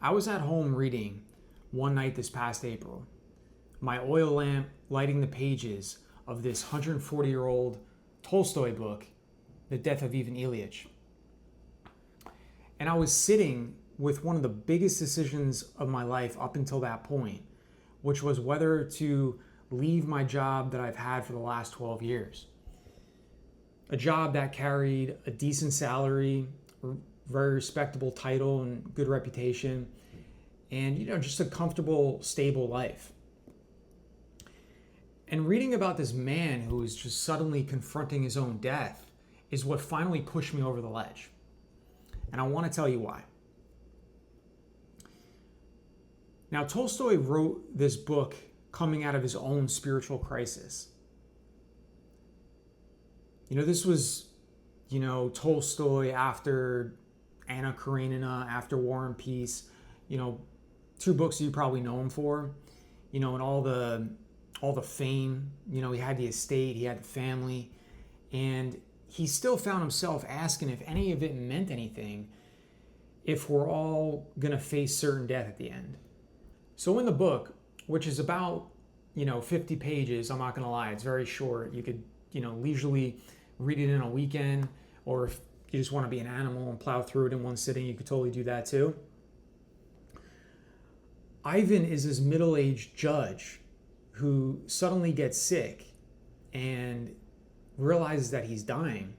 I was at home reading one night this past April, my oil lamp lighting the pages of this 140-year-old Tolstoy book, The Death of Ivan Ilyich. And I was sitting with one of the biggest decisions of my life up until that point, which was whether to leave my job that I've had for the last 12 years. A job that carried a decent salary, very respectable title and good reputation, and just a comfortable, stable life. And reading about this man who is just suddenly confronting his own death is what finally pushed me over the ledge. And I want to tell you why. Now, Tolstoy wrote this book coming out of his own spiritual crisis. This was, Tolstoy after Anna Karenina, after War and Peace, two books you probably know him for, and all the fame. He had the estate, he had the family, and he still found himself asking if any of it meant anything, if we're all gonna face certain death at the end. So in the book, which is about 50 pages, I'm not gonna lie, it's very short. You could leisurely read it in a weekend, or if you just want to be an animal and plow through it in one sitting, you could totally do that too. Ivan is this middle-aged judge who suddenly gets sick and realizes that he's dying.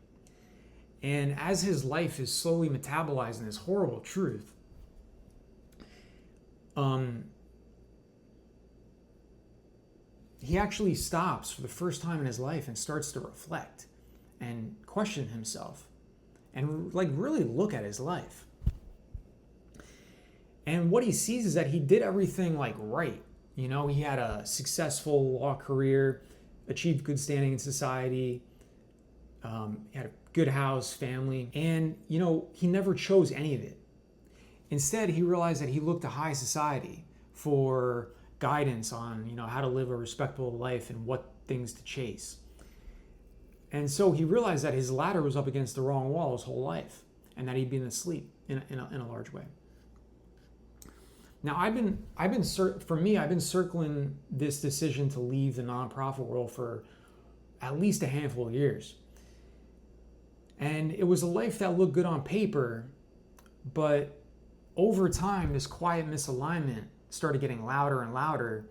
And as his life is slowly metabolizing this horrible truth, he actually stops for the first time in his life and starts to reflect and question himself and really look at his life. And what he sees is that he did everything right. He had a successful law career, achieved good standing in society, he had a good house, family, and he never chose any of it. Instead, he realized that he looked to high society for guidance on how to live a respectable life and what things to chase. And so he realized that his ladder was up against the wrong wall his whole life, and that he'd been asleep in a large way. Now, I've been circling this decision to leave the nonprofit world for at least a handful of years. And it was a life that looked good on paper, but over time, this quiet misalignment started getting louder and louder,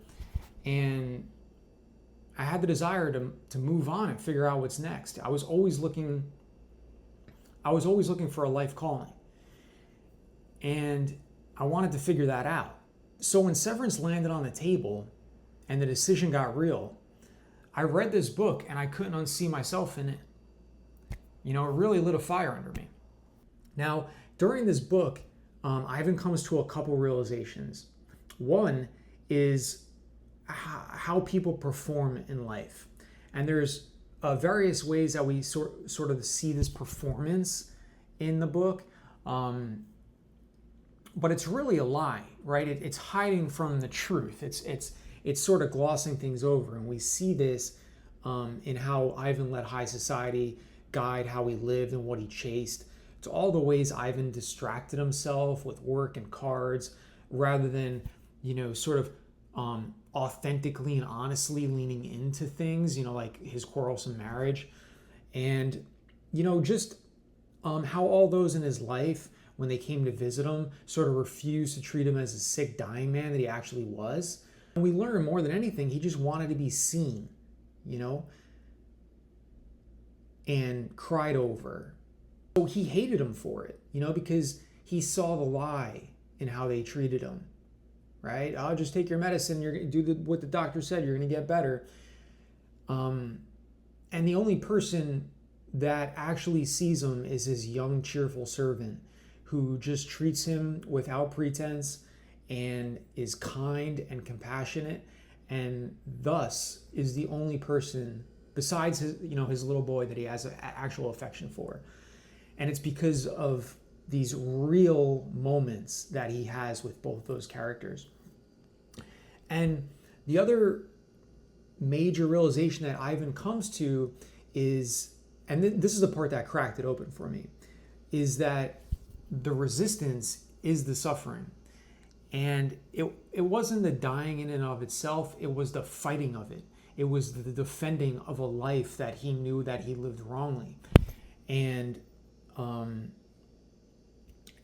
and I had the desire to move on and figure out what's next. I was always looking for a life calling, and I wanted to figure that out. So when severance landed on the table and the decision got real, I read this book and I couldn't unsee myself in it. It really lit a fire under me. Now, during this book, Ivan comes to a couple realizations. One is how people perform in life. And there's various ways that we sort of see this performance in the book. But it's really a lie, right? It's hiding from the truth. It's sort of glossing things over. And we see this in how Ivan let high society guide how he lived and what he chased. It's all the ways Ivan distracted himself with work and cards rather than, sort of authentically and honestly leaning into things, like his quarrelsome marriage. And, just how all those in his life, when they came to visit him, sort of refused to treat him as a sick, dying man that he actually was. And we learn more than anything, he just wanted to be seen, and cried over. So he hated him for it, because he saw the lie in how they treated him, right? Oh, just take your medicine, you're going to do what the doctor said, you're going to get better. And the only person that actually sees him is his young, cheerful servant who just treats him without pretense and is kind and compassionate, and thus is the only person besides his little boy that he has actual affection for. And it's because of these real moments that he has with both those characters. And the other major realization that Ivan comes to is, and this is the part that cracked it open for me, is that the resistance is the suffering. And it wasn't the dying in and of itself, it was the fighting of it. It was the defending of a life that he knew that he lived wrongly. And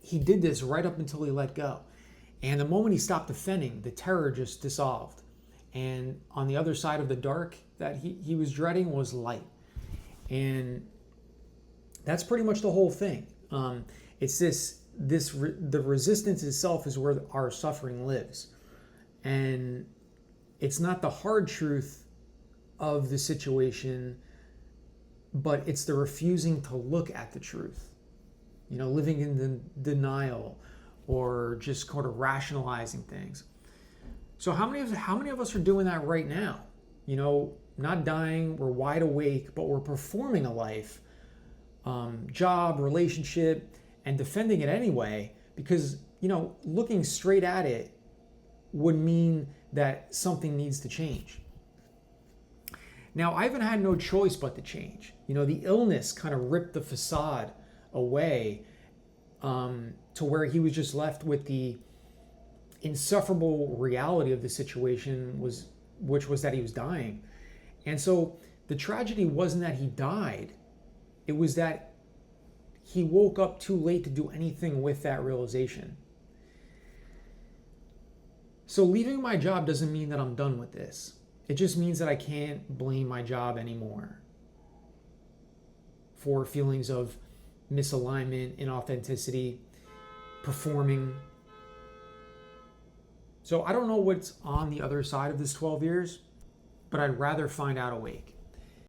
he did this right up until he let go. And the moment he stopped defending, the terror just dissolved. And on the other side of the dark that he was dreading was light. And that's pretty much the whole thing. It's the resistance itself is where our suffering lives. And it's not the hard truth of the situation, but it's the refusing to look at the truth. Living in the denial or just kind of rationalizing things. So how many of us are doing that right now? Not dying, we're wide awake, but we're performing a life, job, relationship, and defending it anyway, because, looking straight at it would mean that something needs to change. Now, Ivan had no choice but to change. The illness kind of ripped the facade away, to where he was just left with the insufferable reality of the situation, which was that he was dying. And so the tragedy wasn't that he died, it was that he woke up too late to do anything with that realization. So leaving my job doesn't mean that I'm done with this. It just means that I can't blame my job anymore for feelings of misalignment, inauthenticity, performing. So I don't know what's on the other side of this 12 years, but I'd rather find out awake.